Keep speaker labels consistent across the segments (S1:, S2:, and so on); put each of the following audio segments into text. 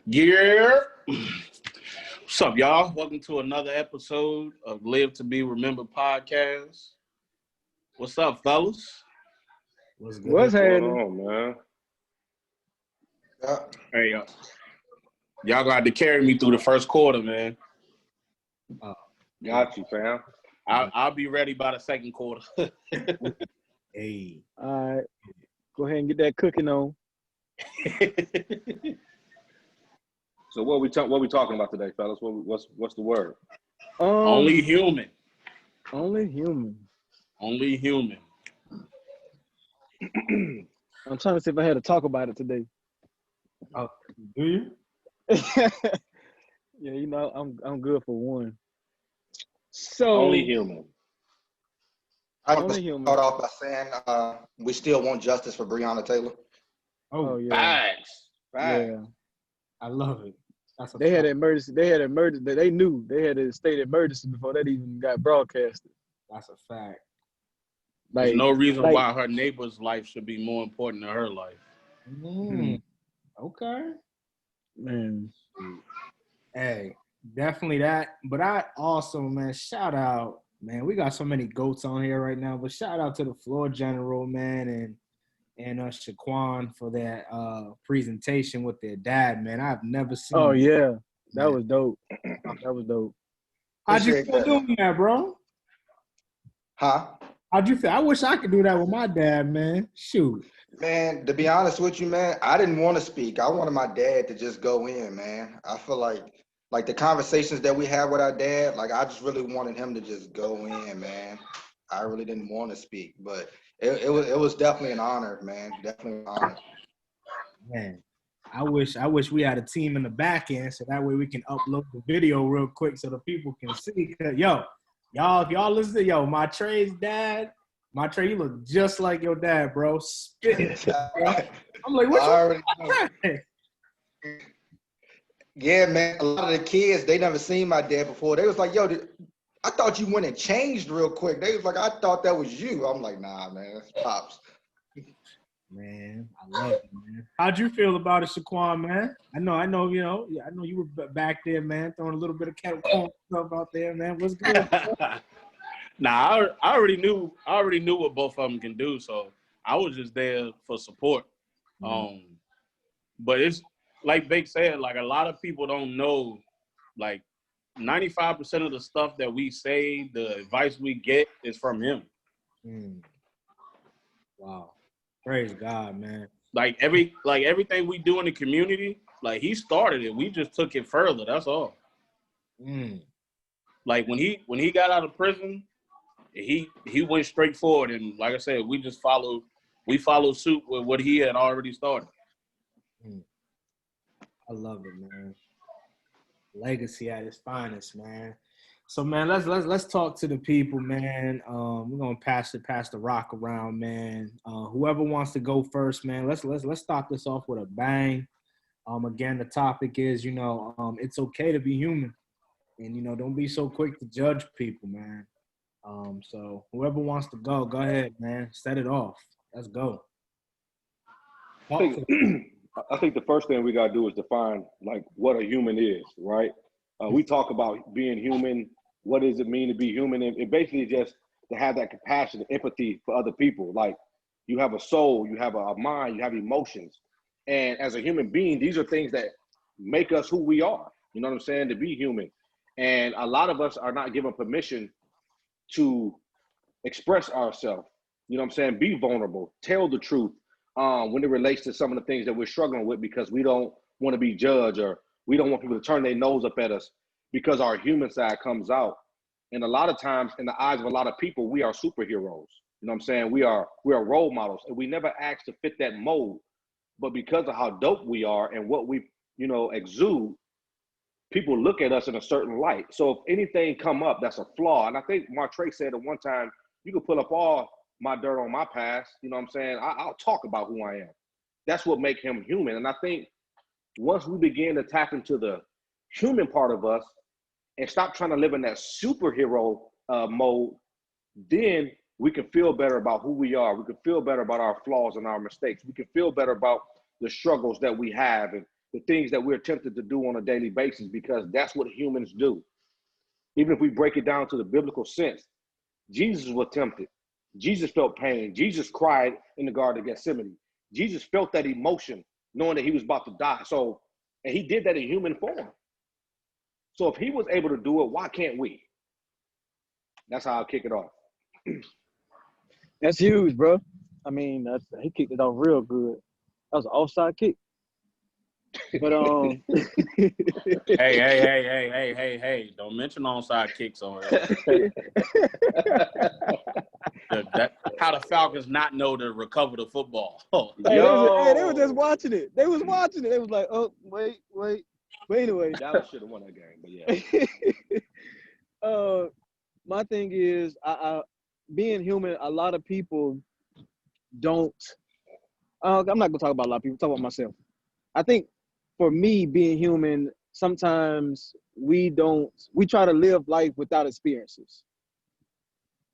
S1: Yeah. What's up, y'all? Welcome to another episode of Live to Be Remembered podcast. What's up, fellas?
S2: What's good?
S3: What's
S2: What's going
S3: happening?
S2: on, man?
S1: Hey, y'all got to carry me through the first quarter, man.
S2: Got you, fam.
S1: I'll be ready by the second quarter.
S2: Hey,
S3: All right. Go ahead and get that cooking on.
S2: so what we talking about today, fellas? What's the word?
S1: Only human.
S3: Only human.
S1: Only human.
S3: I'm trying to see if I had to talk about it today.
S2: Do you?
S3: Yeah, you know, I'm good for one. So
S2: Only human.
S4: I
S3: Only
S4: just
S3: human.
S4: start off by saying we still want justice for Breonna Taylor.
S3: Oh yeah.
S1: Facts.
S3: Yeah.
S5: I love it. That's a
S3: They had
S5: fact.
S3: emergency. They knew they had a state emergency before that even got broadcasted.
S5: That's a fact.
S1: There's
S3: Like
S1: no reason
S3: like,
S1: why her neighbor's life should be more important than her life.
S5: Okay.
S3: man.
S5: Hey, definitely that. But I also, man, shout out, man. We got so many goats on here right now, but shout out to the floor general, man, and Shaquan for that presentation with their dad, man. I've never seen.
S3: Oh yeah. That
S5: man.
S3: was dope. That was dope.
S5: How'd you
S4: Appreciate
S5: feel
S4: that.
S5: doing that, bro?
S4: Huh?
S5: How'd you feel? I wish I could do that with my dad, man. Shoot.
S4: Man, to be honest with you, man, I didn't want to speak. I wanted my dad to just go in, man. I feel like the conversations that we had with our dad, like I just really wanted him to just go in, man. I really didn't want to speak, but it was definitely an honor, man. Definitely an honor.
S5: Man, I wish we had a team in the back end so that way we can upload the video real quick so the people can see. 'Cause, y'all, if y'all listen to Matre's dad, Matre, you look just like your dad, bro. Spitting. Bro. I'm like, what
S4: I already know.
S5: you?
S4: Yeah, man. A lot of the kids, they never seen my dad before. They was like, yo, I thought you went and changed real quick. They was like, I thought that was you. I'm like, nah, man, that's Pops.
S5: Man, I love it, man. How'd you feel about it, Shaquan, man? I know, I know you were back there, man, throwing a little bit of kettle corn stuff out there, man. What's good?
S1: Nah, I already knew what both of them can do, so I was just there for support. But it's like Bake said, like a lot of people don't know, like 95% of the stuff that we say, the advice we get is from him.
S5: Wow. Praise God, man.
S1: Like everything we do in the community, like he started it. We just took it further. That's all. Like when he got out of prison, he went straight forward, and like I said, we followed suit with what he had already started.
S5: I love it, man. Legacy at its finest, man. So, man, let's talk to the people, man. We're gonna pass the rock around, man. Whoever wants to go first, man. Let's start this off with a bang. Again, the topic is, it's okay to be human, and don't be so quick to judge people, man. So whoever wants to go ahead, man. Set it off. Let's go.
S2: I think the first thing we gotta do is define like what a human is, right? We talk about being human. What does it mean to be human? And it basically just to have that compassion, empathy for other people. Like you have a soul, you have a mind, you have emotions, and as a human being, these are things that make us who we are. You know what I'm saying? To be human, and a lot of us are not given permission to express ourselves. You know what I'm saying? Be vulnerable, tell the truth when it relates to some of the things that we're struggling with because we don't want to be judged or we don't want people to turn their nose up at us because our human side comes out. And a lot of times in the eyes of a lot of people, we are superheroes. You know what I'm saying? We are role models and we never asked to fit that mold. But because of how dope we are and what we, exude, people look at us in a certain light. So if anything come up that's a flaw, and I think Martre said at one time, you can pull up all my dirt on my past, you know what I'm saying? I'll talk about who I am. That's what makes him human. And I think once we begin to tap into the human part of us and stop trying to live in that superhero mode, then we can feel better about who we are. We can feel better about our flaws and our mistakes. We can feel better about the struggles that we have and the things that we're tempted to do on a daily basis, because that's what humans do. Even if we break it down to the biblical sense, Jesus was tempted. Jesus felt pain. Jesus cried in the Garden of Gethsemane. Jesus felt that emotion, knowing that he was about to die. So, and he did that in human form. So if he was able to do it, why can't we? That's how I'll kick it off.
S3: That's huge, bro. I mean, he kicked it off real good. That was an offside kick. But
S1: Hey! Don't mention onside kicks on it. How the Falcons not know to recover the football?
S3: Hey, they were just watching it. They was watching it. They was like, oh, wait. But anyway,
S2: Dallas should have won that game. But yeah.
S3: My thing is, I being human. A lot of people don't. I'm not gonna talk about a lot of people. Talk about myself. I think for me, being human, sometimes we try to live life without experiences.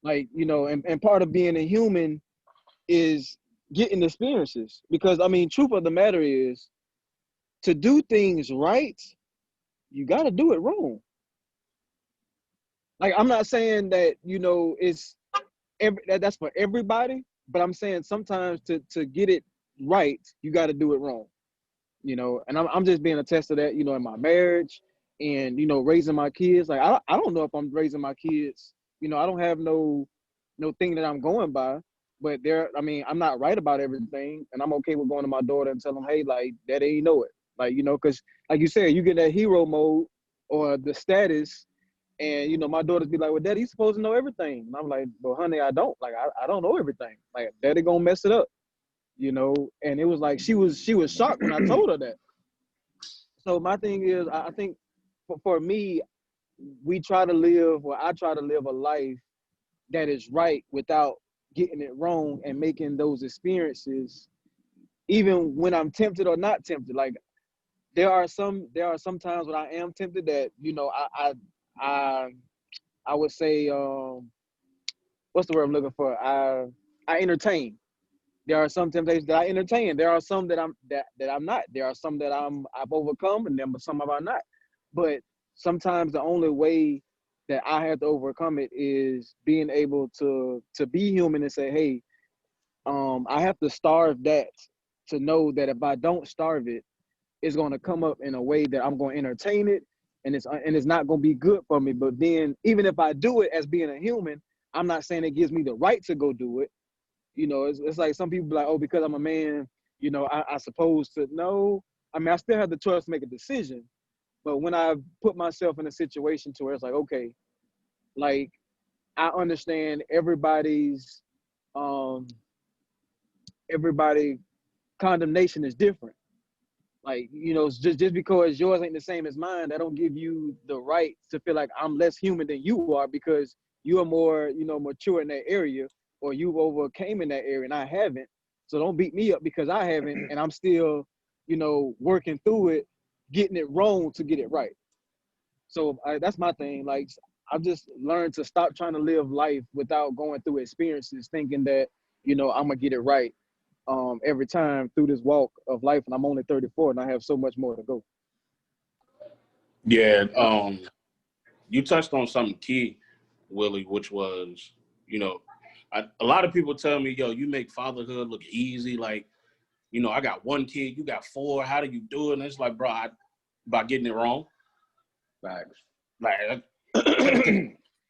S3: Like, you know, and part of being a human is getting experiences. Because, I mean, truth of the matter is, to do things right, you got to do it wrong. Like, I'm not saying that, you know, that's for everybody, but I'm saying sometimes to get it right, you got to do it wrong. You know, and I'm just being a test of that, you know, in my marriage and, you know, raising my kids. Like, I don't know if I'm raising my kids, you know, I don't have no thing that I'm going by, but I'm not right about everything, and I'm okay with going to my daughter and telling them, hey, like, that ain't know it. Like, you know, because like you said, you get that hero mode or the status, and, you know, my daughters be like, well, Daddy, you're supposed to know everything. And I'm like, well, honey, I don't. Like, I don't know everything. Like, Daddy gonna mess it up. You know, and it was like she was shocked when I told her that. So my thing is, I think for me, I try to live a life that is right without getting it wrong and making those experiences, even when I'm tempted or not tempted. Like there are some times when I am tempted that, you know, I would say, what's the word I'm looking for? I entertain. There are some temptations that I entertain. There are some that I'm not. There are some that I've overcome, and then some I'm not. But sometimes the only way that I have to overcome it is being able to be human and say, hey, I have to starve that to know that if I don't starve it, it's going to come up in a way that I'm going to entertain it, and it's not going to be good for me. But then even if I do it as being a human, I'm not saying it gives me the right to go do it. You know, it's like some people be like, oh, because I'm a man, you know, I supposed to. No, I mean, I still have the choice to make a decision. But when I put myself in a situation to where it's like, okay, like I understand everybody's everybody condemnation is different. Like, you know, just because yours ain't the same as mine, that don't give you the right to feel like I'm less human than you are because you are more, you know, mature in that area, or you've overcame in that area and I haven't. So don't beat me up because I haven't, and I'm still, you know, working through it, getting it wrong to get it right. So that's my thing. Like, I've just learned to stop trying to live life without going through experiences, thinking that, you know, I'm gonna get it right every time through this walk of life. And I'm only 34 and I have so much more to go.
S1: Yeah. You touched on something key, Willie, which was, you know, a lot of people tell me, yo, you make fatherhood look easy. Like, you know, I got one kid, you got four. How do you do it? And it's like, bro, by getting it wrong.
S2: Facts.
S1: Like,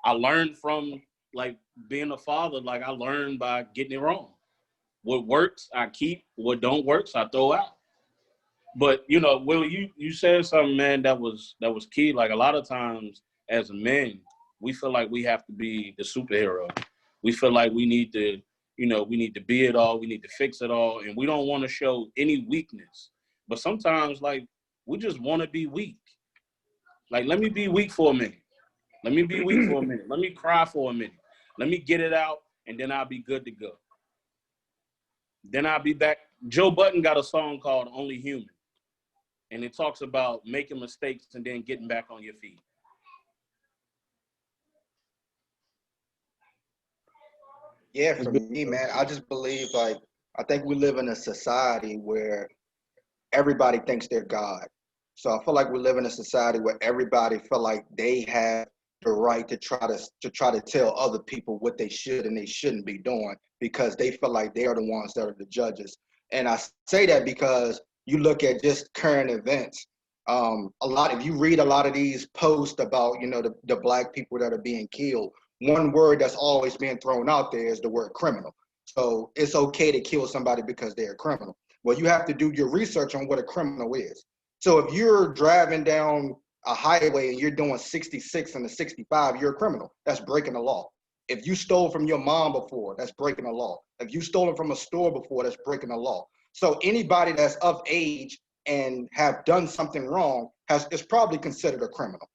S1: I learned from, like, being a father. Like, I learned by getting it wrong. What works, I keep. What don't work, I throw out. But, you know, Willie, you said something, man, that was key. Like, a lot of times as men, we feel like we have to be the superhero. We feel like we need to, you know, we need to be it all. We need to fix it all. And we don't want to show any weakness. But sometimes, like, we just want to be weak. Like, let me be weak for a minute. Let me be weak for a minute. Let me cry for a minute. Let me get it out, and then I'll be good to go. Then I'll be back. Joe Budden got a song called Only Human. And it talks about making mistakes and then getting back on your feet.
S4: Yeah, for me, man, I just believe, like, I think we live in a society where everybody thinks they're God. So I feel like we live in a society where everybody feel like they have the right to try to tell other people what they should and they shouldn't be doing because they feel like they are the ones that are the judges. And I say that because you look at just current events. If you read a lot of these posts about, the black people that are being killed, one word that's always being thrown out there is the word criminal. So it's okay to kill somebody because they're a criminal. Well, you have to do your research on what a criminal is. So if you're driving down a highway and you're doing 66 and a 65, you're a criminal. That's breaking the law. If you stole from your mom before, that's breaking the law. If you stolen from a store before, that's breaking the law. So anybody that's of age and have done something wrong is probably considered a criminal.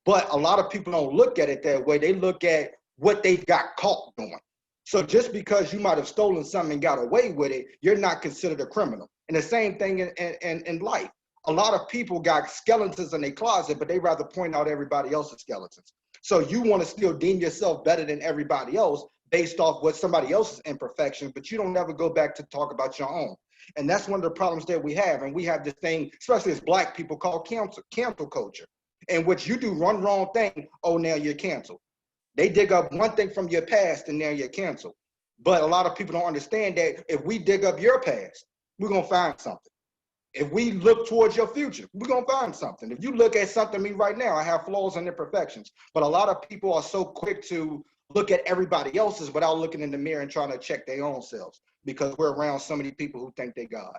S4: But a lot of people don't look at it that way. They look at what they got caught doing. So just because you might have stolen something and got away with it, you're not considered a criminal. And the same thing in life. A lot of people got skeletons in their closet, but they rather point out everybody else's skeletons. So you want to still deem yourself better than everybody else based off what somebody else's imperfections, but you don't ever go back to talk about your own. And that's one of the problems that we have. And we have this thing, especially as black people, called cancel culture, in which you do one wrong thing, oh, now you're canceled. They dig up one thing from your past and now you're canceled. But a lot of people don't understand that if we dig up your past, we're going to find something. If we look towards your future, we're going to find something. If you look at something me right now, I have flaws and imperfections. But a lot of people are so quick to look at everybody else's without looking in the mirror and trying to check their own selves because we're around so many people who think they're God.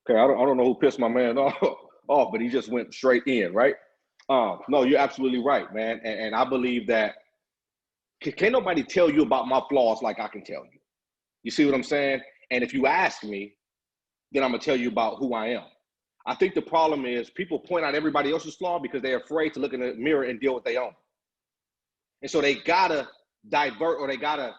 S2: Okay, I don't know who pissed my man off, but he just went straight in, right? No, you're absolutely right, man. And I believe that can't nobody tell you about my flaws like I can tell you. You see what I'm saying? And if you ask me, then I'm gonna tell you about who I am. I think the problem is people point out everybody else's flaw because they're afraid to look in the mirror and deal with their own. And so they gotta divert or they gotta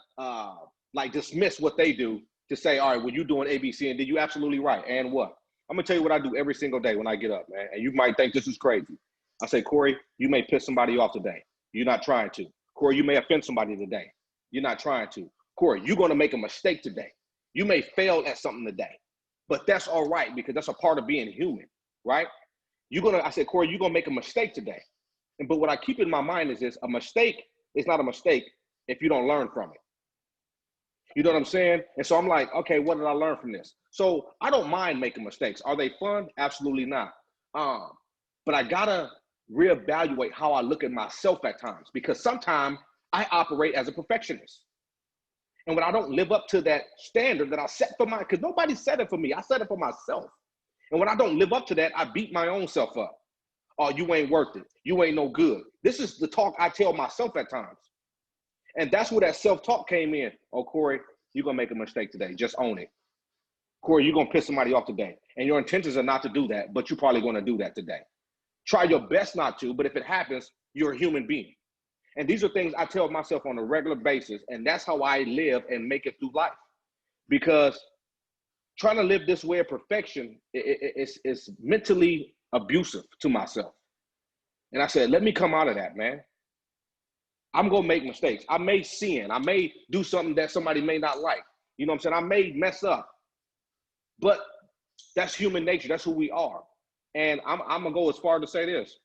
S2: dismiss what they do to say, all right, well, you doing A, B, C, and D, you absolutely right. And what? I'm gonna tell you what I do every single day when I get up, man. And you might think this is crazy. I say, Corey, you may piss somebody off today. You're not trying to. Corey, you may offend somebody today. You're not trying to. Corey, you're gonna make a mistake today. You may fail at something today, but that's all right because that's a part of being human, right? I said, Corey, you're gonna make a mistake today. But what I keep in my mind is this: a mistake is not a mistake if you don't learn from it. You know what I'm saying? And so I'm like, okay, what did I learn from this? So I don't mind making mistakes. Are they fun? Absolutely not. But I gotta reevaluate how I look at myself at times because sometimes I operate as a perfectionist. And when I don't live up to that standard that I set for because nobody set it for me, I set it for myself. And when I don't live up to that, I beat my own self up. Oh, you ain't worth it. You ain't no good. This is the talk I tell myself at times. And that's where that self-talk came in. Oh, Corey, you're going to make a mistake today. Just own it. Corey, you're going to piss somebody off today. And your intentions are not to do that, but you're probably going to do that today. Try your best not to, but if it happens, you're a human being. And these are things I tell myself on a regular basis, and that's how I live and make it through life. Because trying to live this way of perfection is mentally abusive to myself. And I said, let me come out of that, man. I'm going to make mistakes. I may sin. I may do something that somebody may not like. You know what I'm saying? I may mess up. But that's human nature. That's who we are. And I'm going to go as far to say this.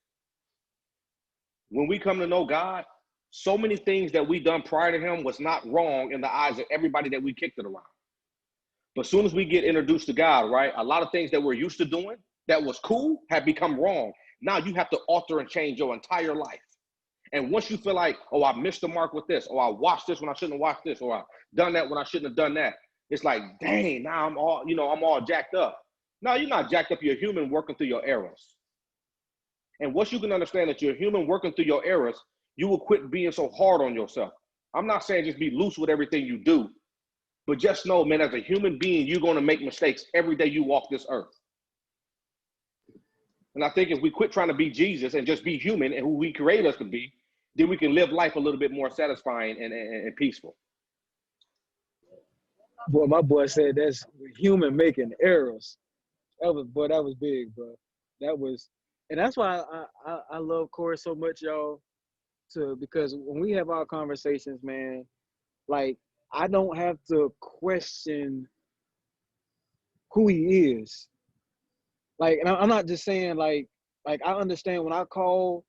S2: When we come to know God, so many things that we done prior to him was not wrong in the eyes of everybody that we kicked it around. But as soon as we get introduced to God, right, a lot of things that we're used to doing that was cool have become wrong. Now you have to alter and change your entire life. And once you feel like, oh, I missed the mark with this, or I watched this when I shouldn't have watched this, or I done that when I shouldn't have done that, it's like, dang, now I'm all jacked up. No, you're not jacked up. You're human working through your errors. And once you can understand that you're human working through your errors, you will quit being so hard on yourself. I'm not saying just be loose with everything you do, but just know, man, as a human being, you're going to make mistakes every day you walk this earth. And I think if we quit trying to be Jesus and just be human and who he created us to be, then we can live life a little bit more satisfying and peaceful.
S3: Boy, my boy said that's human making errors. That was big, bro. And that's why I love Corey so much, y'all. Because when we have our conversations, man, like I don't have to question who he is. Like, and I'm not just saying like I understand when I call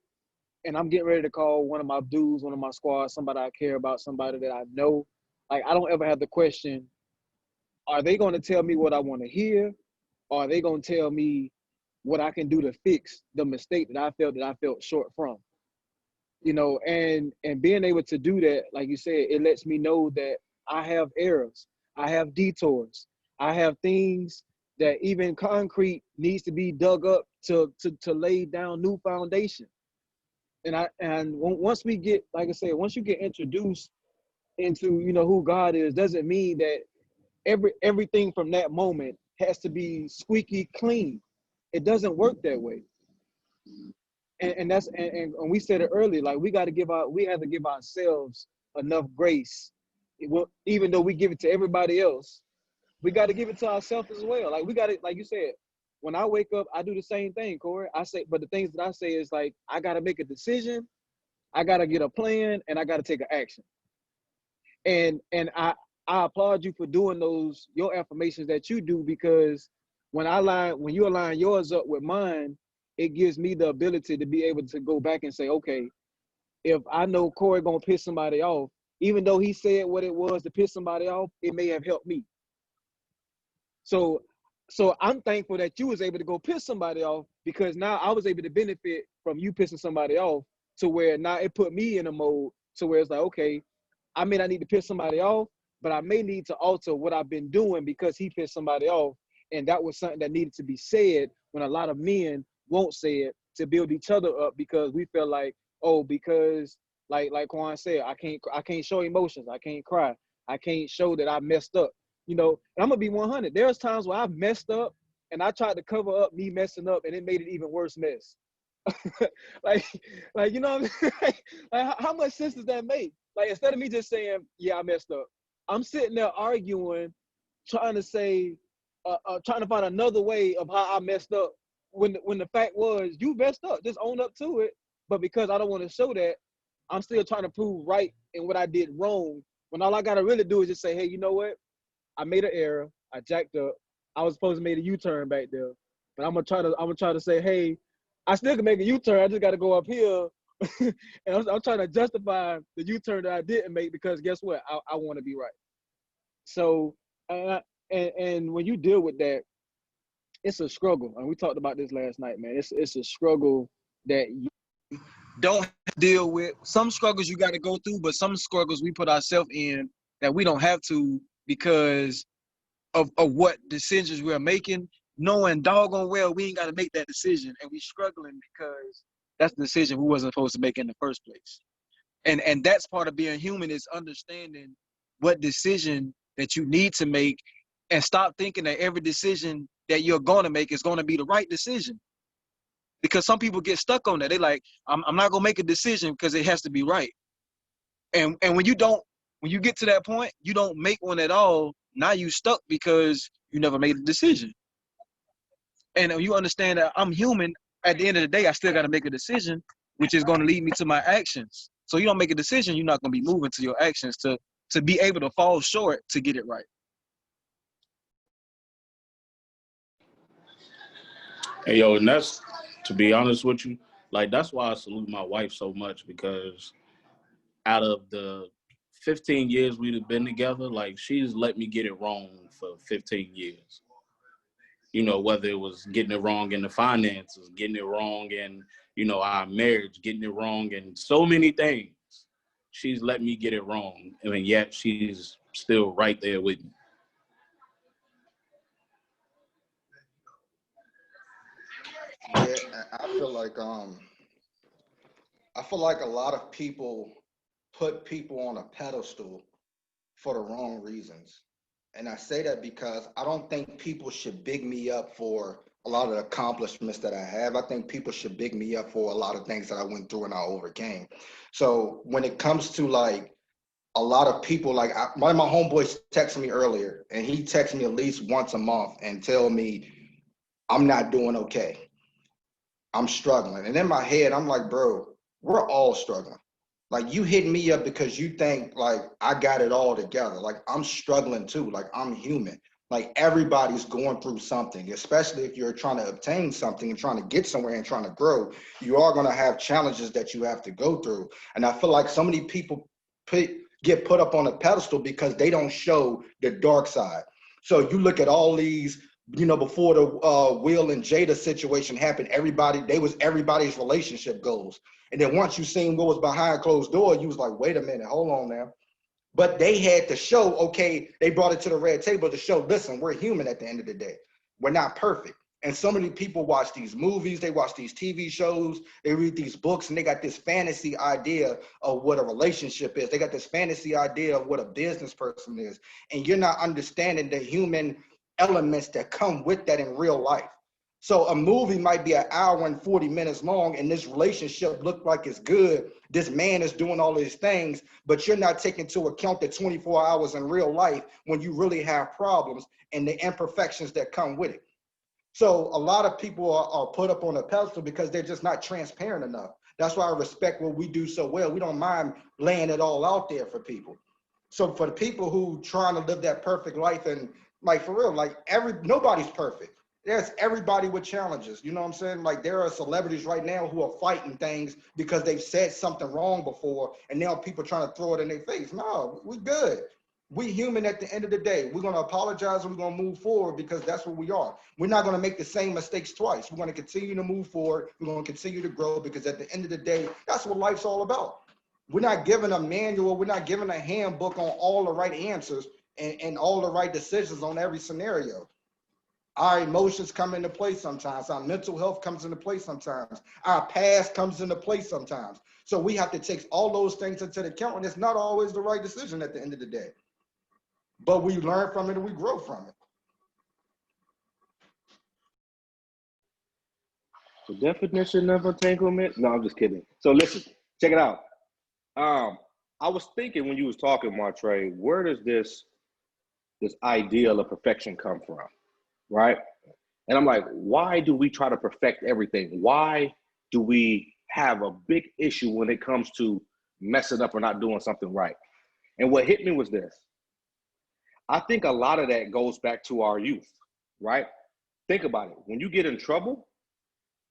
S3: and I'm getting ready to call one of my dudes, one of my squad, somebody I care about, somebody that I know. Like, I don't ever have to question, are they going to tell me what I want to hear? Or are they going to tell me what I can do to fix the mistake that I felt short from? You know, and being able to do that, like you said, it lets me know that I have errors, I have detours, I have things that even concrete needs to be dug up to lay down new foundation. Once we get, like I said, once you get introduced into, you know, who God is, doesn't mean that everything from that moment has to be squeaky clean. It doesn't work that way. And that's and we said it earlier, like we have to give ourselves enough grace. Even though we give it to everybody else, we got to give it to ourselves as well. Like we got to, like you said, when I wake up, I do the same thing, Corey. I say, but the things that I say is like, I got to make a decision, I got to get a plan, and I got to take an action. And I applaud you for doing your affirmations that you do, because when you align yours up with mine, it gives me the ability to be able to go back and say, okay, if I know Corey gonna piss somebody off, even though he said what it was to piss somebody off, it may have helped me. So I'm thankful that you was able to go piss somebody off, because now I was able to benefit from you pissing somebody off, to where now it put me in a mode to where it's like, okay, I may not need to piss somebody off, but I may need to alter what I've been doing because he pissed somebody off. And that was something that needed to be said, when a lot of men won't say it, to build each other up, because we feel like, oh, because like Quan said, I can't show emotions, I can't cry, I can't show that I messed up. You know, and I'm gonna be 100. There's times where I've messed up and I tried to cover up me messing up, and it made it even worse mess. like you know what I mean? Like, how much sense does that make? Like, instead of me just saying, yeah, I messed up, I'm sitting there arguing, trying to say, trying to find another way of how I messed up, when the fact was, you messed up, just own up to it. But because I don't want to show that, I'm still trying to prove right in what I did wrong, when all I gotta really do is just say, hey, you know what? I made an error, I jacked up, I was supposed to make a U-turn back there. But I'm gonna try to say, hey, I still can make a U-turn, I just gotta go up here. And I'm trying to justify the U-turn that I didn't make, because guess what? I want to be right. So, and when you deal with that, it's a struggle. And we talked about this last night, man. It's a struggle that you don't deal with. Some struggles you got to go through, but some struggles we put ourselves in that we don't have to, because of what decisions we're making, knowing doggone well we ain't got to make that decision, and we struggling because that's the decision we wasn't supposed to make in the first place. And that's part of being human, is understanding what decision that you need to make, and stop thinking that every decision that you're going to make is going to be the right decision. Because some people get stuck on that. They like, I'm not going to make a decision because it has to be right. And when you get to that point, you don't make one at all. Now you stuck because you never made a decision. And you understand that I'm human. At the end of the day, I still got to make a decision, which is going to lead me to my actions. So you don't make a decision, you're not going to be moving to your actions to be able to fall short to get it right.
S1: Hey, yo, and that's, to be honest with you, like, that's why I salute my wife so much, because out of the 15 years we've been together, like, she's let me get it wrong for 15 years. You know, whether it was getting it wrong in the finances, getting it wrong in, you know, our marriage, getting it wrong in so many things. She's let me get it wrong, and yet she's still right there with me.
S4: Yeah, I feel like a lot of people put people on a pedestal for the wrong reasons. And I say that because I don't think people should big me up for a lot of the accomplishments that I have. I think people should big me up for a lot of things that I went through and I overcame. So when it comes to like a lot of people, like one of my homeboys texted me earlier, and he texts me at least once a month and tell me I'm not doing okay. I'm struggling. And in my head, I'm like, bro, we're all struggling. Like you hit me up because you think like I got it all together. Like I'm struggling too. Like I'm human. Like everybody's going through something, especially if you're trying to obtain something and trying to get somewhere and trying to grow. You are going to have challenges that you have to go through. And I feel like so many people get put up on a pedestal because they don't show the dark side. So you look at all these, you know, before the Will and Jada situation happened, they was everybody's relationship goals. And then once you seen what was behind closed door, you was like, wait a minute, hold on now. But they had to show, okay, they brought it to the red table to show, listen, we're human at the end of the day. We're not perfect. And so many people watch these movies, they watch these TV shows, they read these books, and they got this fantasy idea of what a relationship is. They got this fantasy idea of what a business person is. And you're not understanding the human elements that come with that in real life. So a movie might be an hour and 40 minutes long, and this relationship look like it's good. This man is doing all these things, but you're not taking into account the 24 hours in real life when you really have problems and the imperfections that come with it. So a lot of people are put up on a pedestal because they're just not transparent enough. That's why I respect what we do so well. We don't mind laying it all out there for people. So for the people who trying to live that perfect life, and like for real, like nobody's perfect. There's everybody with challenges. You know what I'm saying? Like there are celebrities right now who are fighting things because they've said something wrong before, and now people trying to throw it in their face. No, we good. We human at the end of the day. We're gonna apologize and we're gonna move forward because that's what we are. We're not gonna make the same mistakes twice. We're gonna continue to move forward. We're gonna continue to grow because at the end of the day, that's what life's all about. We're not given a manual. We're not given a handbook on all the right answers and all the right decisions on every scenario. Our emotions come into play sometimes. Our mental health comes into play sometimes. Our past comes into play sometimes. So we have to take all those things into account, and it's not always the right decision at the end of the day. But we learn from it and we grow from it.
S2: The definition of entanglement? No, I'm just kidding. So listen, check it out. I was thinking when you was talking, Martre, where does this ideal of perfection come from, right? And I'm like, why do we try to perfect everything? Why do we have a big issue when it comes to messing up or not doing something right? And what hit me was this. I think a lot of that goes back to our youth, right? Think about it. When you get in trouble,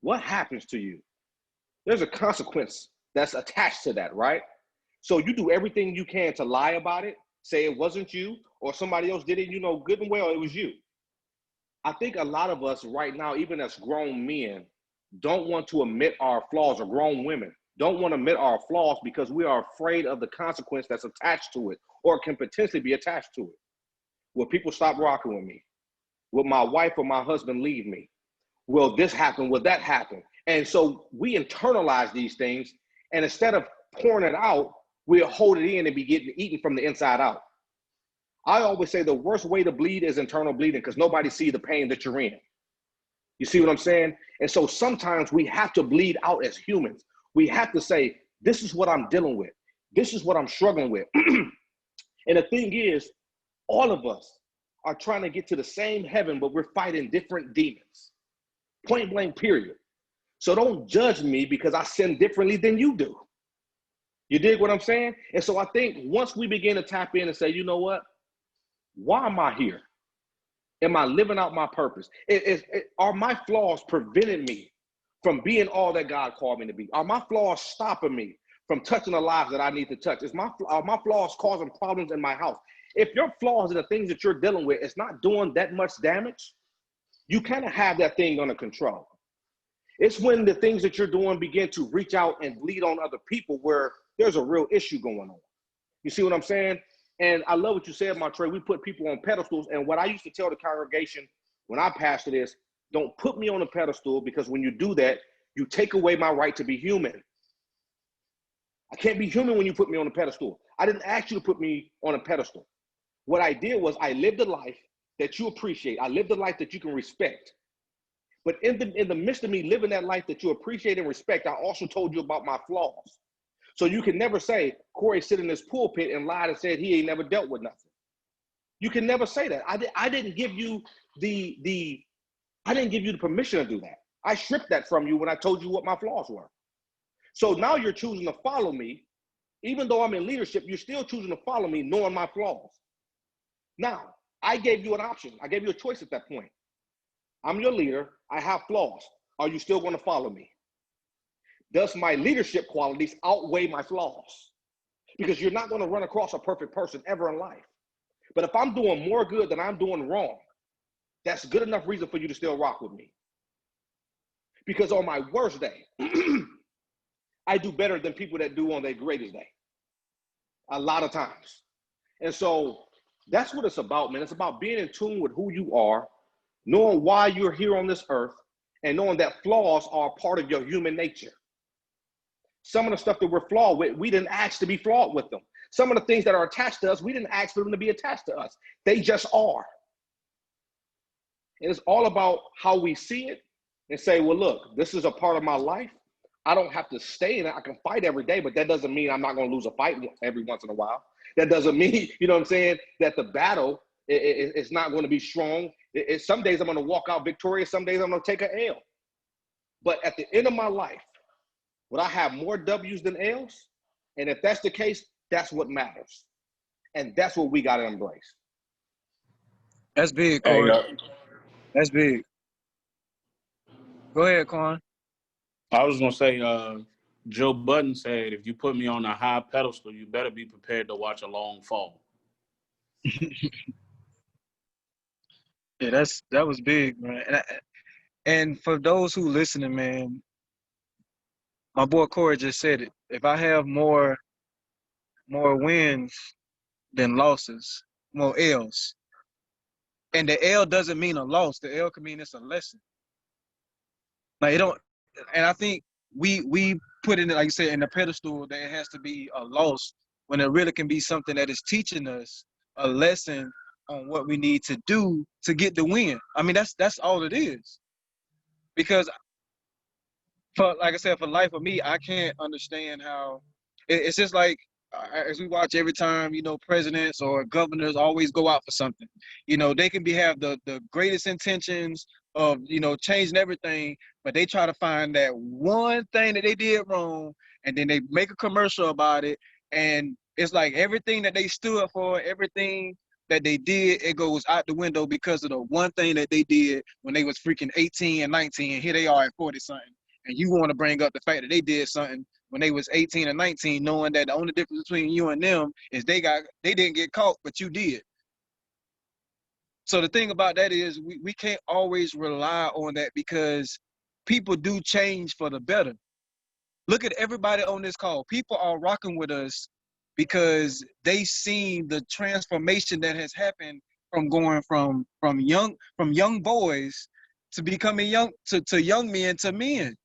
S2: what happens to you? There's a consequence that's attached to that, right? So you do everything you can to lie about it, say it wasn't you or somebody else did it, you know good and well it was you. I think a lot of us right now, even as grown men, don't want to admit our flaws, or grown women don't want to admit our flaws because we are afraid of the consequence that's attached to it or can potentially be attached to it. Will people stop rocking with me? Will my wife or my husband leave me? Will this happen? Will that happen? And so we internalize these things, and instead of pouring it out, we'll hold it in and be getting eaten from the inside out. I always say the worst way to bleed is internal bleeding because nobody sees the pain that you're in. You see what I'm saying? And so sometimes we have to bleed out as humans. We have to say, this is what I'm dealing with. This is what I'm struggling with. And the thing is, all of us are trying to get to the same heaven, but we're fighting different demons. Point blank, period. So don't judge me because I sin differently than you do. You dig what I'm saying? And so I think once we begin to tap in and say, you know what? Why am I here? Am I living out my purpose? Are my flaws preventing me from being all that God called me to be? Are my flaws stopping me from touching the lives that I need to touch? Are my flaws causing problems in my house? If your flaws and the things that you're dealing with is not doing that much damage, you kind of have that thing under control. It's when the things that you're doing begin to reach out and bleed on other people where there's a real issue going on. You see what I'm saying? And I love what you said, Martre. We put people on pedestals. And what I used to tell the congregation when I pastored is, don't put me on a pedestal, because when you do that, you take away my right to be human. I can't be human when you put me on a pedestal. I didn't ask you to put me on a pedestal. What I did was I lived a life that you appreciate. I lived a life that you can respect. But in the midst of me living that life that you appreciate and respect, I also told you about my flaws. So you can never say, Corey sit in this pulpit and lied and said he ain't never dealt with nothing. You can never say that. I didn't give you the permission to do that. I stripped that from you when I told you what my flaws were. So now you're choosing to follow me Even though I'm in leadership, you're still choosing to follow me knowing my flaws. Now, I gave you an option. I gave you a choice at that point. I'm your leader. I have flaws. Are you still going to follow me? Does my leadership qualities outweigh my flaws? Because you're not going to run across a perfect person ever in life. But if I'm doing more good than I'm doing wrong, that's good enough reason for you to still rock with me. Because on my worst day, I do better than people that do on their greatest day. A lot of times. And so that's what it's about, man. It's about being in tune with who you are, knowing why you're here on this earth, and knowing that flaws are part of your human nature. Some of the stuff that we're flawed with, we didn't ask to be flawed with them. Some of the things that are attached to us, we didn't ask for them to be attached to us. They just are. And it's all about how we see it and say, well, look, this is a part of my life. I don't have to stay in it. I can fight every day, but that doesn't mean I'm not going to lose a fight every once in a while. That doesn't mean, you know what I'm saying, that the battle is not going to be strong. Some days I'm going to walk out victorious. Some days I'm going to take an L. But at the end of my life, would I have more W's than L's? And if that's the case, that's what matters. And that's what we got to embrace.
S6: That's big, Corey. That's big. Go ahead, Corn.
S1: I was gonna say, Joe Budden said, "If you put me on a high pedestal, you better be prepared to watch a long fall."
S6: Yeah, that was big, man. And for those who listening, man, my boy Corey just said it. If I have more wins than losses, more L's, and the L doesn't mean a loss. The L can mean it's a lesson. Like it don't. And I think we put in it, like you said, in the pedestal that it has to be a loss when it really can be something that is teaching us a lesson on what we need to do to get the win. I mean, that's all it is. Because for, like I said, for life of me, I can't understand how it's just like as we watch every time, you know, presidents or governors always go out for something. You know, they can have the greatest intentions of, you know, changing everything, but they try to find that one thing that they did wrong, and then they make a commercial about it, and it's like everything that they stood for, everything that they did, it goes out the window because of the one thing that they did when they was freaking 18 and 19, and here they are at 40-something. And you want to bring up the fact that they did something when they was 18 and 19, knowing that the only difference between you and them is they didn't get caught, but you did. So the thing about that is we can't always rely on that because people do change for the better. Look at everybody on this call. People are rocking with us because they seen the transformation that has happened from going from young boys to becoming young men to men.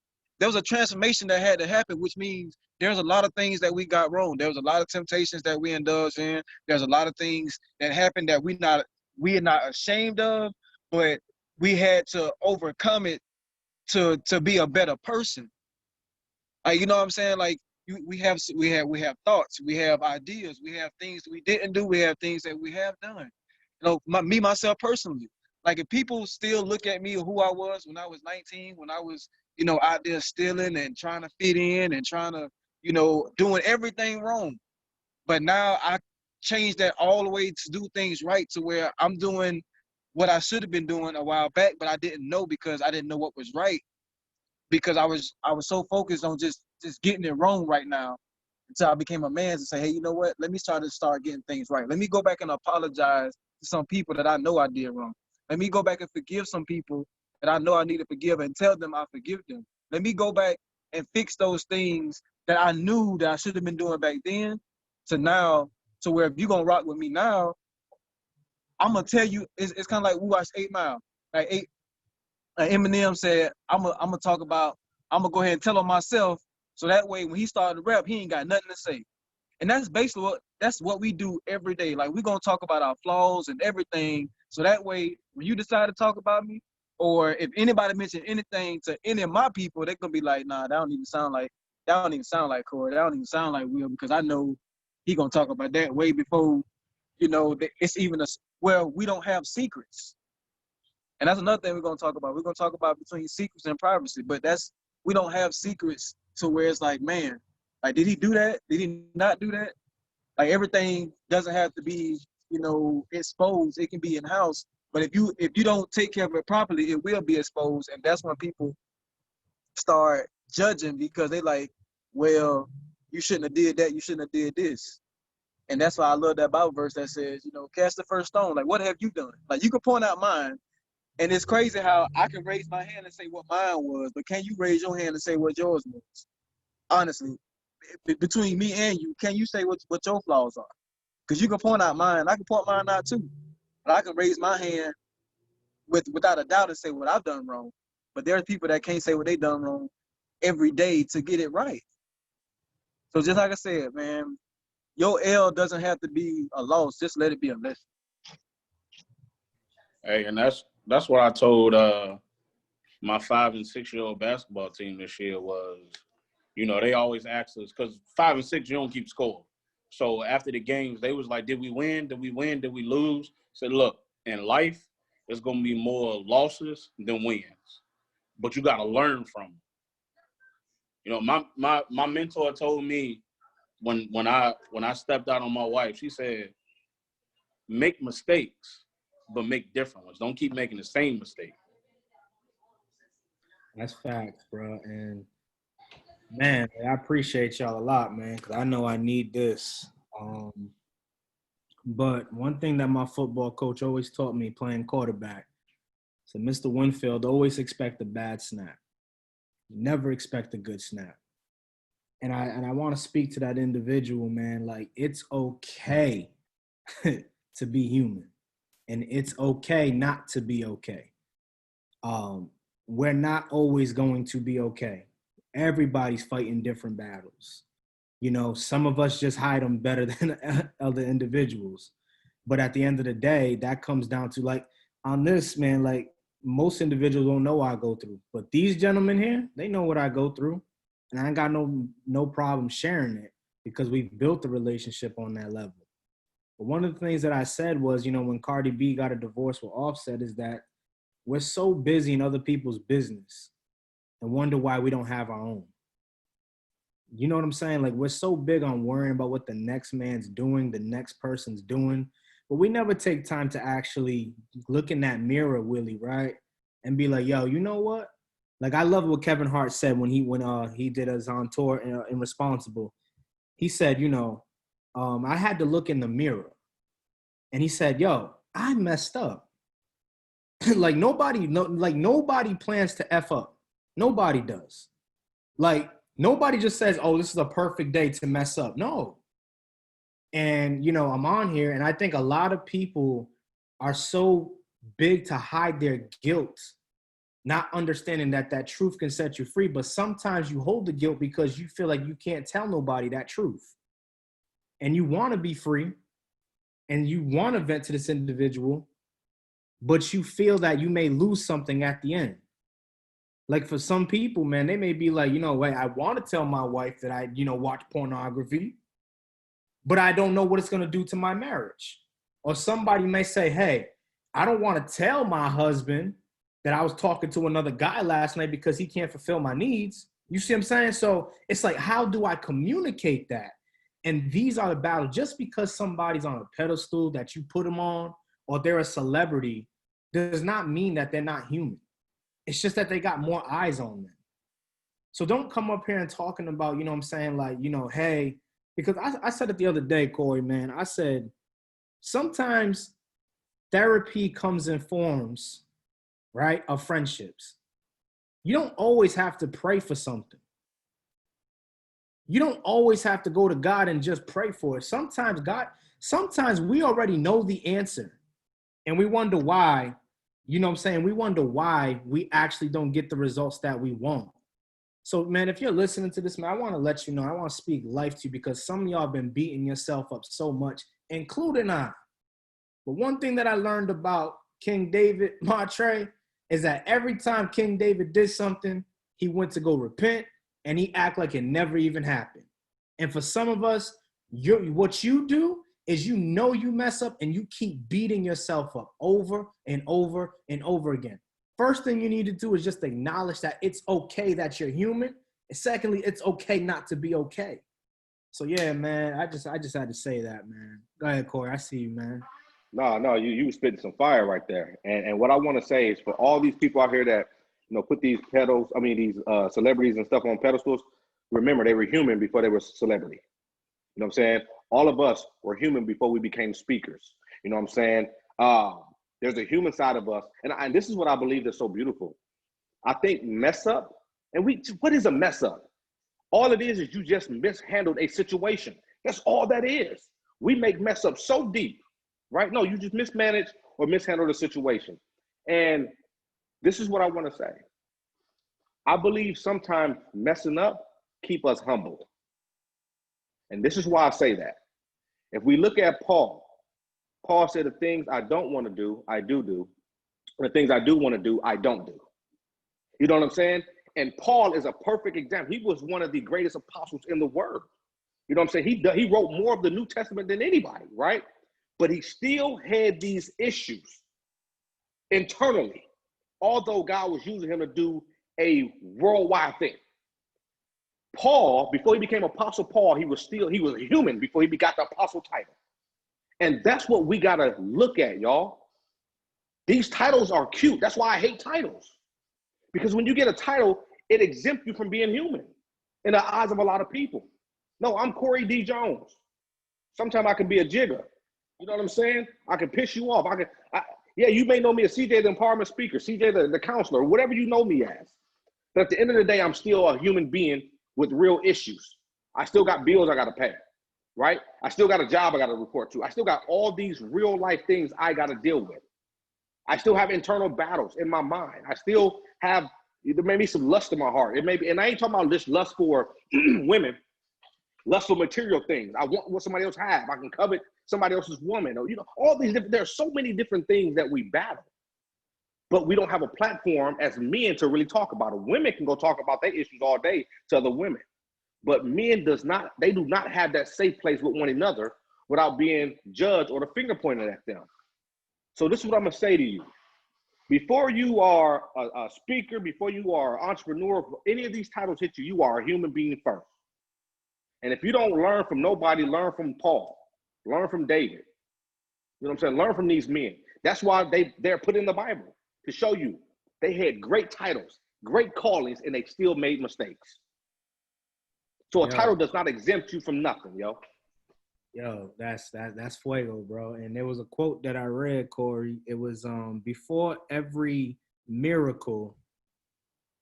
S6: There was a transformation that had to happen, which means there's a lot of things that we got wrong. There was a lot of temptations that we indulged in. There's a lot of things that happened that we are not ashamed of, but we had to overcome it to be a better person. Like, you know what I'm saying? Like we have thoughts, we have ideas, we have things we didn't do, we have things that we have done. You know, myself personally. Like if people still look at me who I was when I was 19, when I was, you know, out there stealing and trying to fit in and trying to, you know, doing everything wrong. But now I changed that all the way to do things right to where I'm doing what I should have been doing a while back, but I didn't know because I didn't know what was right. Because I was so focused on just getting it wrong right now until I became a man to say, hey, you know what? Let me try to start getting things right. Let me go back and apologize to some people that I know I did wrong. Let me go back and forgive some people that I know I need to forgive and tell them I forgive them. Let me go back and fix those things that I knew that I should have been doing back then to now, to where if you're going to rock with me now, I'm going to tell you, it's kind of like we watched 8 Mile. Like Eminem said, I'm gonna talk about, I'm gonna go ahead and tell him myself, so that way when he started to rap, he ain't got nothing to say. And that's basically what we do every day. Like we're gonna talk about our flaws and everything, so that way when you decide to talk about me, or if anybody mention anything to any of my people, they're gonna be like, nah, that don't even sound like Corey, that don't even sound like Will, because I know he gonna talk about that way before, you know, it's even we don't have secrets. And that's another thing we're going to talk about. We're going to talk about between secrets and privacy, but we don't have secrets to where it's like, man, Like, did he do that? Did he not do that? Like, everything doesn't have to be, exposed. It can be in house. But if you don't take care of it properly, it will be exposed, and that's when people start judging because they like, well, you shouldn't have did that. You shouldn't have did this. And that's why I love that Bible verse that says, cast the first stone. Like, what have you done? Like, you can point out mine. And it's crazy how I can raise my hand and say what mine was, but can you raise your hand and say what yours was? Honestly, between me and you, can you say what your flaws are? Because you can point out mine. I can point mine out too. But I can raise my hand without a doubt and say what I've done wrong. But there's people that can't say what they done wrong every day to get it right. So just like I said, man, your L doesn't have to be a loss. Just let it be a lesson.
S1: Hey, and that's what I told my 5 and 6 year old basketball team this year was, they always ask us, because 5 and 6, you don't keep score. So after the games, they was like, did we win? Did we win? Did we lose? I said, look, in life, there's going to be more losses than wins. But you got to learn from them. My mentor told me when I stepped out on my wife, she said, make mistakes, but make different ones. Don't keep making the same mistake.
S5: That's facts, bro. And man, I appreciate y'all a lot, man, because I know I need this. But one thing that my football coach always taught me playing quarterback, so Mr. Winfield, always expect a bad snap. Never expect a good snap. And I want to speak to that individual, man. Like, it's okay to be human. And it's okay not to be okay. We're not always going to be okay. Everybody's fighting different battles. Some of us just hide them better than other individuals. But at the end of the day, that comes down to, like, on this, man, like, most individuals don't know what I go through. But these gentlemen here, they know what I go through. And I ain't got no problem sharing it because we've built a relationship on that level. But one of the things that I said was, when Cardi B got a divorce with Offset, is that we're so busy in other people's business and wonder why we don't have our own. You know what I'm saying? Like, we're so big on worrying about what the next man's doing, the next person's doing, but we never take time to actually look in that mirror, Willie, right? And be like, yo, you know what? Like, I love what Kevin Hart said when he did his on tour in Responsible. He said, I had to look in the mirror. And he said, yo, I messed up. Like, nobody plans to F up. Nobody does. Like, nobody just says, oh, this is a perfect day to mess up. No. And, I'm on here, and I think a lot of people are so big to hide their guilt, not understanding that truth can set you free. But sometimes you hold the guilt because you feel like you can't tell nobody that truth. And you want to be free, and you want to vent to this individual, but you feel that you may lose something at the end. Like, for some people, man, they may be like, wait, I want to tell my wife that I, watch pornography, but I don't know what it's going to do to my marriage. Or somebody may say, hey, I don't want to tell my husband that I was talking to another guy last night because he can't fulfill my needs. You see what I'm saying? So it's like, how do I communicate that? And these are the battles. Just because somebody's on a pedestal that you put them on, or they're a celebrity, does not mean that they're not human. It's just that they got more eyes on them. So don't come up here and talking about, what I'm saying, like, hey, because I said it the other day, Corey, man. I said, sometimes therapy comes in forms, right, of friendships. You don't always have to pray for something. You don't always have to go to God and just pray for it. Sometimes we already know the answer, and we wonder why, we wonder why we actually don't get the results that we want. So, man, if you're listening to this, man, I want to let you know, I want to speak life to you, because some of y'all have been beating yourself up so much, including I. But one thing that I learned about King David Matre is that every time King David did something, he went to go repent, and he act like it never even happened. And for some of us, what you do is you mess up and you keep beating yourself up over and over and over again. First thing you need to do is just acknowledge that it's okay that you're human. And secondly, it's okay not to be okay. So yeah, man, I just had to say that, man. Go ahead, Corey. I see you, man.
S2: No, you spitting some fire right there. And what I want to say is for all these people out here that put these these celebrities and stuff on pedestals. Remember, they were human before they were celebrity. You know what I'm saying? All of us were human before we became speakers. You know what I'm saying? There's a human side of us, and this is what I believe is so beautiful. I think mess up, and what is a mess up? All it is you just mishandled a situation. That's all that is. We make mess up so deep, right? No, you just mismanage or mishandle the situation. And this is what I want to say. I believe sometimes messing up keep us humbled. And this is why I say that. If we look at Paul said the things I don't want to do, I do. And the things I do want to do, I don't do. You know what I'm saying? And Paul is a perfect example. He was one of the greatest apostles in the world. You know what I'm saying? He wrote more of the New Testament than anybody, right? But he still had these issues internally, although God was using him to do a worldwide thing. Paul, before he became Apostle Paul, he was a human before he got the apostle title. And that's what we got to look at, y'all. These titles are cute. That's why I hate titles. Because when you get a title, it exempts you from being human in the eyes of a lot of people. No, I'm Corey D. Jones. Sometimes I can be a jigger. You know what I'm saying? I can piss you off. Yeah, you may know me as CJ the empowerment speaker, CJ the counselor, whatever you know me as. But at the end of the day, I'm still a human being with real issues. I still got bills I got to pay, right? I still got a job I got to report to. I still got all these real life things I got to deal with. I still have internal battles in my mind. I still have, there may be some lust in my heart. It may be, and I ain't talking about this lust for women, lust for material things. I want what somebody else have. I can covet somebody else's woman, or all these different. There are so many different things that we battle, but we don't have a platform as men to really talk about it. Women can go talk about their issues all day to other women, but men do not have that safe place with one another without being judged or the finger pointed at them. So this is what I'm gonna say to you. Before you are a speaker, before you are an entrepreneur, any of these titles hit you, you are a human being first. And if you don't learn from nobody, learn from Paul, learn from David. You know what I'm saying? Learn from these men. That's why they're put in the Bible, to show you they had great titles, great callings, and they still made mistakes. So a title does not exempt you from nothing, yo.
S5: Yo, that's fuego, bro. And there was a quote that I read, Corey. It was before every miracle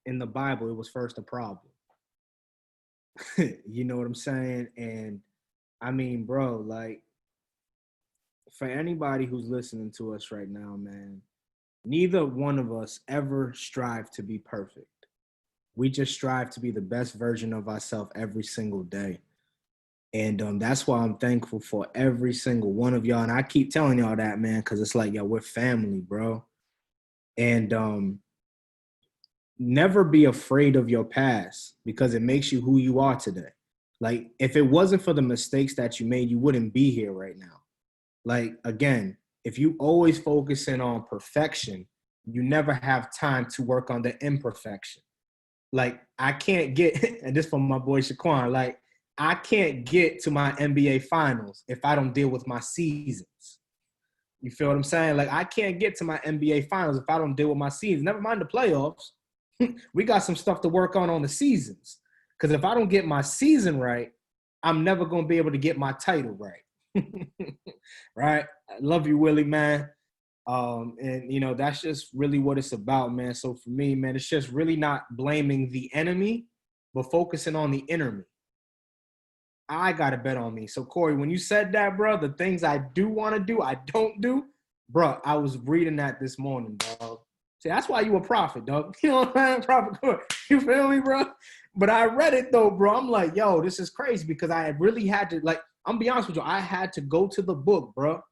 S5: in the Bible, it was first a problem. You know what I'm saying? And I mean, bro, like, for anybody who's listening to us right now, man, neither one of us ever strive to be perfect. We just strive to be the best version of ourselves every single day. And that's why I'm thankful for every single one of y'all. And I keep telling y'all that, man, because it's like, yo, we're family, bro. And never be afraid of your past, because it makes you who you are today. Like, if it wasn't for the mistakes that you made, you wouldn't be here right now. Like, again, if you always focusing on perfection, you never have time to work on the imperfection. Like, I can't get, and this from my boy Shaquan, like, I can't get to my NBA finals if I don't deal with my seasons. You feel what I'm saying? Like, I can't get to my NBA finals if I don't deal with my seasons. Never mind the playoffs. We got some stuff to work on the seasons. Because if I don't get my season right, I'm never going to be able to get my title right. Right? I love you, Willie, man. And, you know, that's just really what it's about, man. So for me, man, it's just really not blaming the enemy, but focusing on the inner me. I got to bet on me. So, Corey, when you said that, bro, the things I do want to do, I don't do, bro, I was reading that this morning, dog. See, that's why you a prophet, dog. You know what I'm saying? Prophet Corey. You feel me, bro? But I read it, though, bro. I'm like, yo, this is crazy, because I really had to, like, I'm gonna be honest with you, I had to go to the book, bro.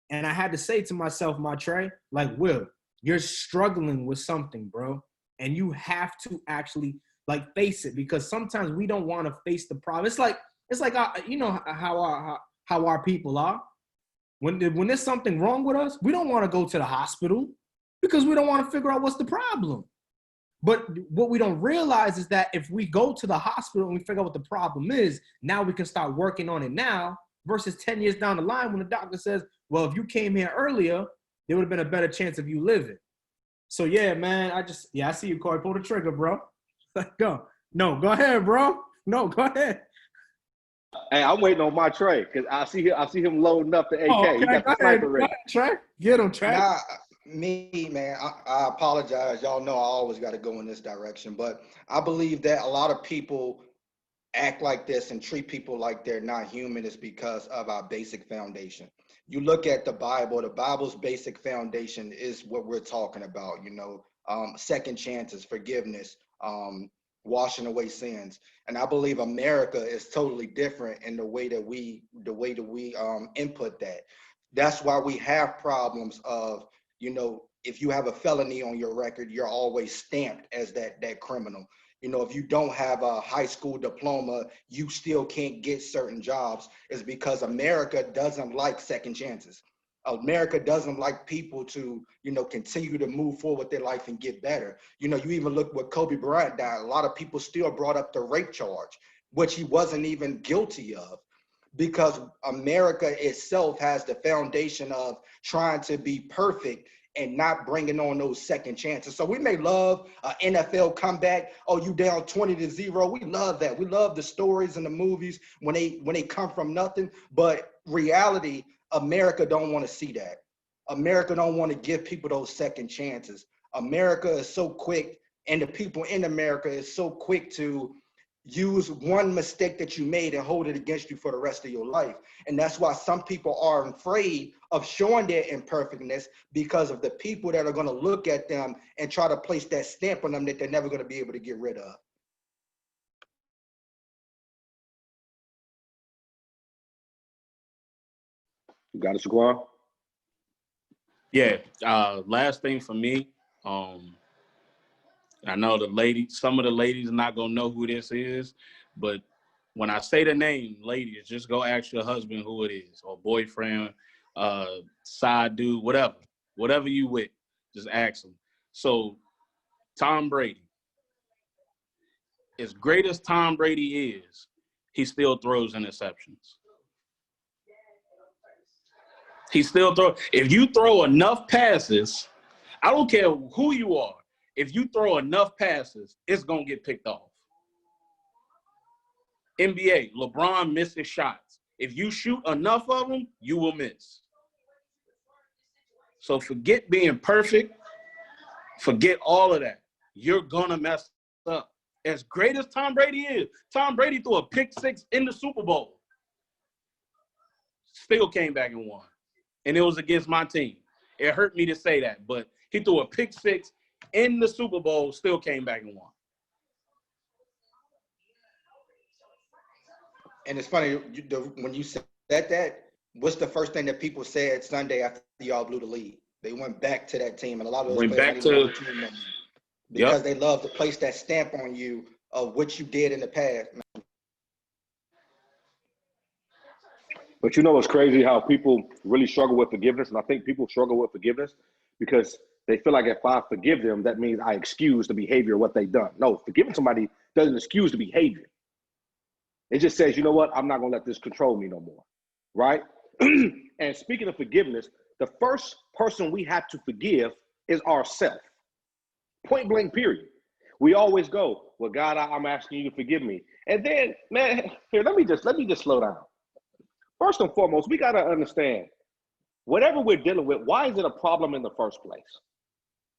S5: And I had to say to myself, Trey, like, Will, you're struggling with something, bro. And you have to actually, like, face it, because sometimes we don't want to face the problem. It's like you know how our people are. When there's something wrong with us, we don't want to go to the hospital because we don't want to figure out what's the problem. But what we don't realize is that if we go to the hospital and we figure out what the problem is, now we can start working on it now versus 10 years down the line when the doctor says, well, if you came here earlier, there would have been a better chance of you living. So, yeah, man, I see you, Corey. Pull the trigger, bro. Go. No, go ahead, bro. No, go ahead.
S2: Hey, I'm waiting on my Trey because I see him loading up the AK.
S5: Oh, okay.
S2: He got the sniper ready.
S5: Trey. Get him, Trey.
S4: Nah, me, man, I apologize. Y'all know I always got to go in this direction, but I believe that a lot of people act like this and treat people like they're not human is because of our basic foundation. You look at the Bible's basic foundation is what we're talking about, second chances, forgiveness, washing away sins. And I believe America is totally different in the way that we input that. That's why we have problems of, if you have a felony on your record, you're always stamped as that criminal. If you don't have a high school diploma, you still can't get certain jobs. It's because America doesn't like second chances. America doesn't like people to, continue to move forward with their life and get better. You even look what Kobe Bryant died. A lot of people still brought up the rape charge, which he wasn't even guilty of, because America itself has the foundation of trying to be perfect and not bringing on those second chances. So we may love an NFL comeback. Oh, you down 20-0. We love that. We love the stories and the movies when they come from nothing. But reality, America don't want to see that. America don't want to give people those second chances. America is so quick, and the people in America is so quick to use one mistake that you made and hold it against you for the rest of your life. And that's why some people are afraid of showing their imperfectness, because of the people that are going to look at them and try to place that stamp on them that they're never going to be able to get rid of.
S2: You got it, Saquon?
S1: Yeah. Last thing for me, I know some of the ladies are not going to know who this is, but when I say the name, ladies, just go ask your husband who it is, or boyfriend, side dude, whatever you with, just ask him. So Tom Brady, as great as Tom Brady is, he still throws interceptions. He still throws. If you throw enough passes, I don't care who you are, if you throw enough passes, it's going to get picked off. NBA, LeBron misses shots. If you shoot enough of them, you will miss. So forget being perfect. Forget all of that. You're going to mess up. As great as Tom Brady is, Tom Brady threw a pick six in the Super Bowl. Still came back and won. And it was against my team. It hurt me to say that, but he threw a pick six in the Super Bowl, still came back and won.
S4: And it's funny, when you said that, what's the first thing that people said Sunday after y'all blew the lead? They went back to that team, and a lot of those
S1: Went
S4: players
S1: back to
S4: because they love to place that stamp on you of what you did in the past.
S2: But it's crazy how people really struggle with forgiveness. And I think people struggle with forgiveness because they feel like if I forgive them, that means I excuse the behavior of what they've done. No, forgiving somebody doesn't excuse the behavior. It just says, you know what? I'm not going to let this control me no more, right? And speaking of forgiveness, the first person we have to forgive is ourselves. Point blank, period. We always go, well, God, I'm asking you to forgive me. And then, man, here, let me just slow down. First and foremost, we got to understand, whatever we're dealing with, why is it a problem in the first place?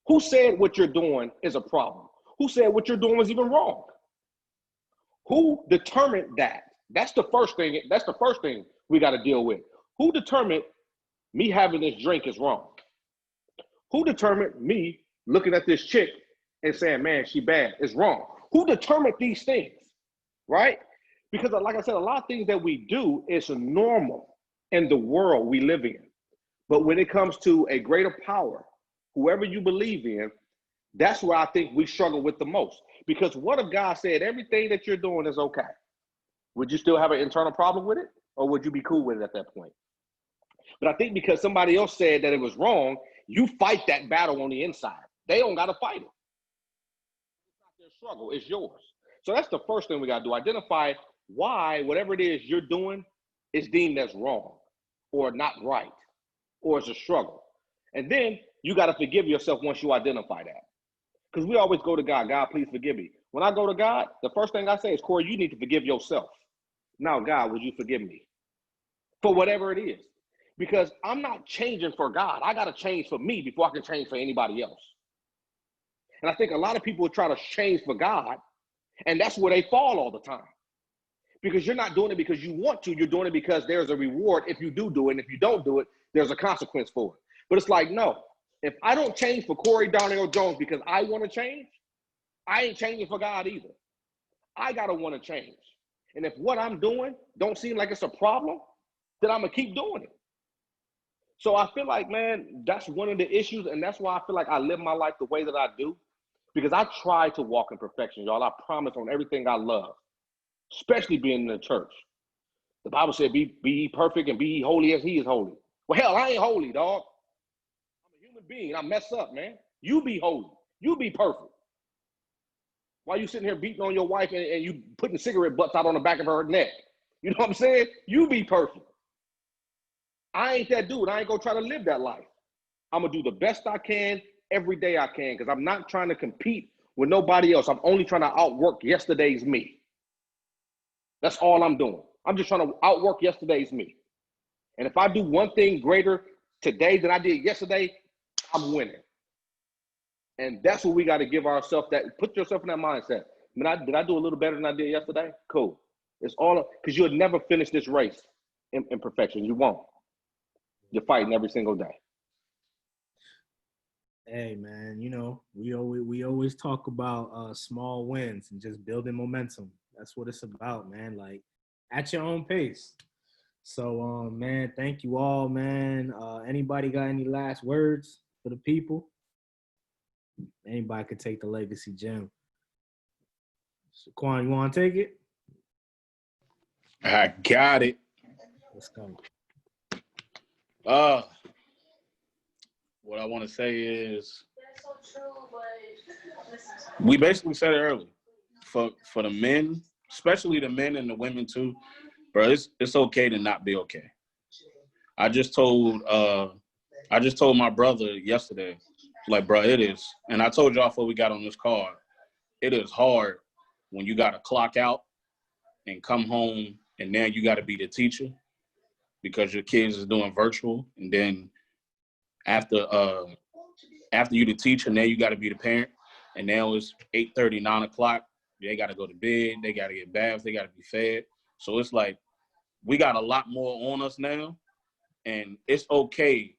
S2: Who said what you're doing is a problem? Who said what you're doing was even wrong? Who determined that? That's the first thing. That's the first thing we got to deal with. Who determined me having this drink is wrong? Who determined me looking at this chick and saying, man, she bad, is wrong? Who determined these things, right? Because like I said, a lot of things that we do is normal in the world we live in. But when it comes to a greater power, whoever you believe in, that's where I think we struggle with the most. Because what if God said everything that you're doing is okay? Would you still have an internal problem with it? Or would you be cool with it at that point? But I think because somebody else said that it was wrong, you fight that battle on the inside. They don't got to fight it. struggle. It's yours. So that's the first thing we got to do. Identify why whatever it is you're doing is deemed as wrong or not right or it's a struggle. And then you got to forgive yourself once you identify that. Because we always go to God, God, please forgive me. When I go to God, the first thing I say is, Corey, you need to forgive yourself. Now, God, would you forgive me for whatever it is? Because I'm not changing for God. I got to change for me before I can change for anybody else. And I think a lot of people try to change for God, and that's where they fall all the time. Because you're not doing it because you want to. You're doing it because there's a reward if you do it. And if you don't do it, there's a consequence for it. But it's like, no, if I don't change for Corey Darnell Jones because I want to change, I ain't changing for God either. I got to want to change. And if what I'm doing don't seem like it's a problem, then I'm going to keep doing it. So I feel like, man, that's one of the issues. And that's why I feel like I live my life the way that I do. Because I try to walk in perfection, y'all. I promise on everything I love, especially being in the church. The Bible said, be ye perfect and be ye holy as he is holy. Well, hell, I ain't holy, dog. I'm a human being. I mess up, man. You be holy. You be perfect. Why you sitting here beating on your wife and you putting cigarette butts out on the back of her neck? You know what I'm saying? You be perfect. I ain't that dude. I ain't gonna try to live that life. I'm gonna do the best I can every day I can, because I'm not trying to compete with nobody else. I'm only trying to outwork yesterday's me. That's all I'm doing. I'm just trying to outwork yesterday's me. And if I do one thing greater today than I did yesterday, I'm winning. And that's what we got to give ourselves, that put yourself in that mindset. Did I do a little better than I did yesterday? Cool. It's all, because you'll never finish this race in perfection. You won't. You're fighting every single day.
S5: Hey man, we always talk about small wins and just building momentum. That's what it's about, man. Like at your own pace. So man, thank you all, man. Anybody got any last words for the people? Anybody could take the legacy gem. So Quan, you want to take it?
S1: I got it.
S5: Let's go.
S1: What I want to say is, we basically said it earlier. For the men, especially the men and the women too, bro, it's okay to not be okay. I just told my brother yesterday, like, bro, it is, and I told y'all before we got on this call, it is hard when you got to clock out and come home, and then you got to be the teacher because your kids is doing virtual, and then after you the teacher, now you got to be the parent, and now it's 8:30, 9 o'clock. They got to go to bed. They got to get baths. They got to be fed. So it's like we got a lot more on us now, and it's okay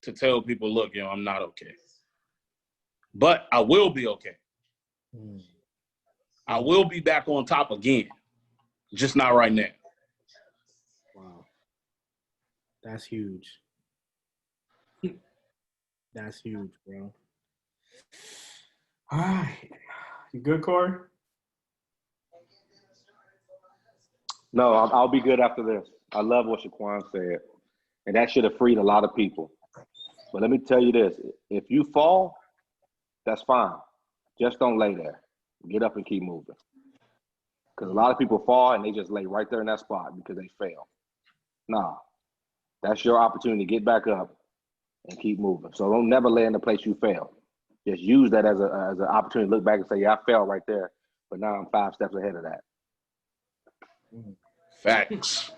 S1: to tell people, look, I'm not okay. But I will be okay. I will be back on top again, just not right now.
S5: Wow. That's huge. That's huge, bro. All right. You good, Corey?
S2: No, I'll be good after this. I love what Shaquan said. And that should have freed a lot of people. But let me tell you this. If you fall, that's fine. Just don't lay there. Get up and keep moving. Because a lot of people fall and they just lay right there in that spot because they fail. Nah, that's your opportunity to get back up and keep moving. So don't never lay in the place you failed. Just use that as an opportunity to look back and say, yeah, I fell right there, but now I'm 5 steps ahead of that.
S1: Facts.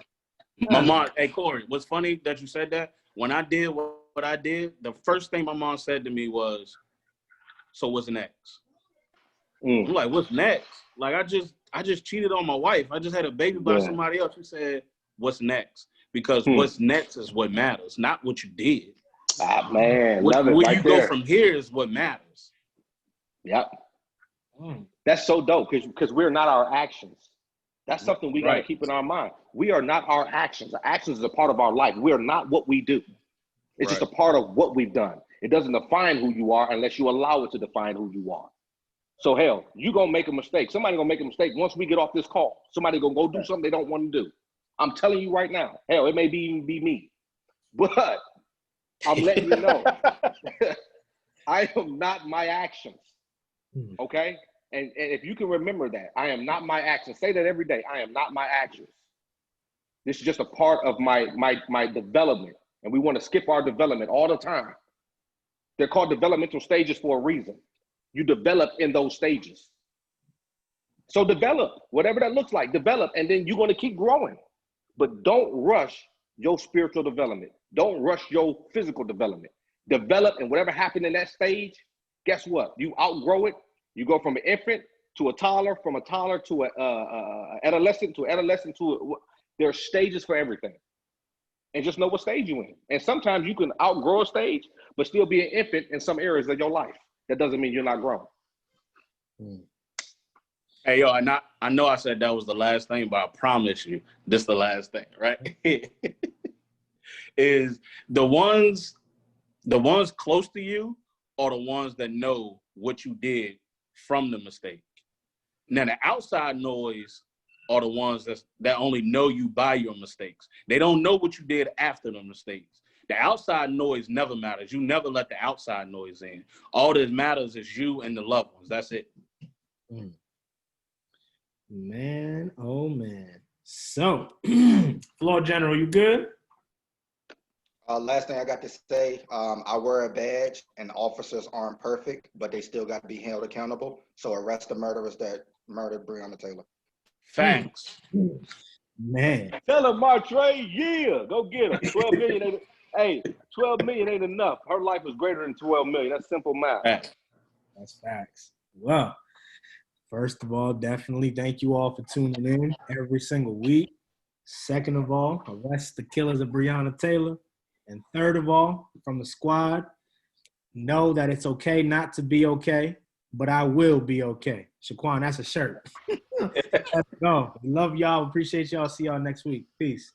S1: My mom, hey, Corey, what's funny that you said that? When I did what I did, the first thing my mom said to me was, so what's next? I'm like, what's next? Like, I just cheated on my wife. I just had a baby by somebody else. She said, what's next? Because what's next is what matters, not what you did.
S2: Ah, man,
S1: Where
S2: right
S1: you
S2: there.
S1: go from here is what matters.
S2: Yep. That's so dope because we're not our actions. That's something we got to keep in our mind. We are not our actions. The actions is a part of our life. We are not what we do. It's just a part of what we've done. It doesn't define who you are unless you allow it to define who you are. So hell, you gonna make a mistake. Somebody gonna make a mistake once we get off this call. Somebody gonna go do something they don't want to do. I'm telling you right now. Hell, it may even be me, but I'm letting you know. I am not my actions. Okay, And if you can remember that, I am not my actions. Say that every day. I am not my actions. This is just a part of my development. And we want to skip our development all the time. They're called developmental stages for a reason. You develop in those stages. So develop, whatever that looks like, develop, and then you're going to keep growing. But don't rush your spiritual development. Don't rush your physical development. Develop, and whatever happened in that stage, guess what? You outgrow it. You go from an infant to a toddler, from a toddler to an adolescent there are stages for everything. And just know what stage you're in. And sometimes you can outgrow a stage, but still be an infant in some areas of your life. That doesn't mean you're not growing.
S1: Hey, yo, I know I said that was the last thing, but I promise you, this is the last thing, right? Is the ones close to you are the ones that know what you did from the mistake. Now, the outside noise are the ones that only know you by your mistakes. They don't know what you did after the mistakes. The outside noise never matters. You never let the outside noise in. All that matters is you and the loved ones. That's it.
S5: Man, oh man. So, Floor General, you good?
S4: Last thing I got to say, I wear a badge, and officers aren't perfect, but they still got to be held accountable. So arrest the murderers that murdered Breonna Taylor.
S1: Facts.
S5: Man.
S2: Tell him, Martre, yeah, go get him. 12 million ain't, hey, 12 million ain't enough. Her life is greater than 12 million. That's simple math.
S1: Facts.
S5: That's facts. Well, first of all, definitely thank you all for tuning in every single week. Second of all, arrest the killers of Breonna Taylor. And third of all, from the squad, know that it's okay not to be okay, but I will be okay. Shaquan, that's a shirt. Let's go. We love y'all. Appreciate y'all. See y'all next week. Peace.